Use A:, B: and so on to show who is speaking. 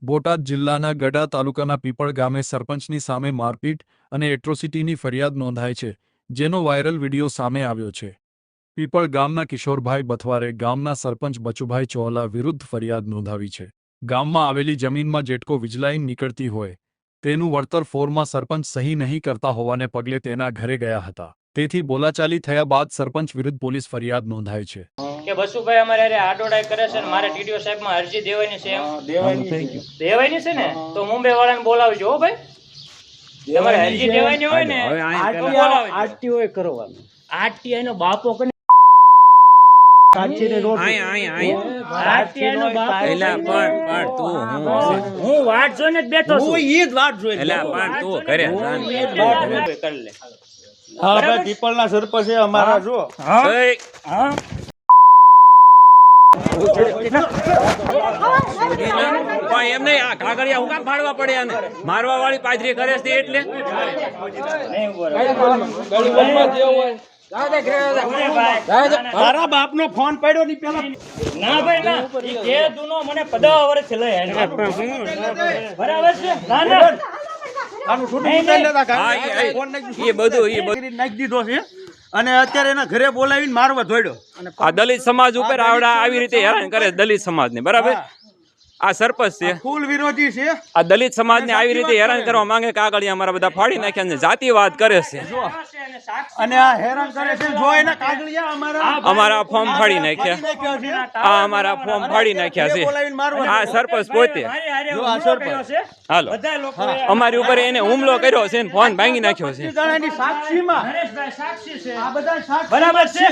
A: બોટાદ જિલ્લાના ગડા તાલુકાના પીપળ ગામે સરપંચની સામે મારપીટ અને એટ્રોસિટીની ફરિયાદ નોંધાઈ છે, જેનો વાયરલ વિડીયો સામે આવ્યો છે. પીપળ ગામના કિશોરભાઈ બથવારે ગામના સરપંચ બચુભાઈ ચોહલા વિરુદ્ધ ફરિયાદ નોંધાવી છે. ગામમાં આવેલી જમીનમાં જેટકો વીજલાઈન નીકળતી હોય તેનું વળતર ફોર્મમાં સરપંચ સહી નહીં કરતા હોવાને પગલે તેના ઘરે ગયા હતા. તેથી બોલાચાલી થયા બાદ સરપંચ વિરુદ્ધ પોલીસ ફરિયાદ નોંધાઈ છે.
B: કે બસુભાઈ અમારે અરે આડોડાઈ કરે છે ને મારે ટીડીઓ સાહેબમાં અરજી દેવાની છે. દેવાની છે ને તો મુંબઈ વાળાને બોલાવજો હો ભાઈ. તમારે અરજી દેવાની હોય ને
C: આરટીઓ કરવાનું.
B: આરટીઆઈ નો બાપો કને હું વાટ જોઈને જ બેઠો છું.
C: હું ઈ જ વાટ જોઈને
B: કરી લે.
C: હા ભાઈ પીપળના સરપંચ છે અમારા જો.
D: એમ નહીં આ કાગળિયા હું કામ ફાડવા પડે અને મારવા વાળી પાદરી કરે છે એટલે
C: તારા બાપનો ફોન પડ્યો ની પેલા
B: ના ભાઈ ના એ દુનો મને 50 વર્ષથી લઈ આવ્યો. બરાબર છે. ના ના
C: આનું છૂટું ઉતારી લેતા કાકા ફોન નાખી દીધો છે અને અત્યારે એના ઘરે બોલાવીને મારવા ધોડ્યો.
D: આ દલિત સમાજ ઉપર આવડા આવી રીતે હેરાન કરે છે દલિત સમાજને. બરાબર આ સરપંચ છે
C: ફૂલ વિરોધી છે.
D: આ દલિત સમાજને આવી રીતે હેરાન કરવા માંગે કાગળિયા અમારા બધા ફાડી નાખ્યા ને જાતિવાદ કરે છે
C: અને આ હેરાન કરે છે. જો એના કાગળિયા
D: અમારા ફોર્મ ફાડી નાખ્યા. આ અમારા ફોર્મ ફાડી નાખ્યા છે. આ સરપંચ પોતે હાલો અમારી ઉપર એને હુમલો કર્યો છે, ફોન ભાંગી નાખ્યો છે.
C: સાક્ષીમાં
B: નરેશભાઈ સાક્ષી છે.
C: આ બધા સાક્ષી
B: બરાબર છે.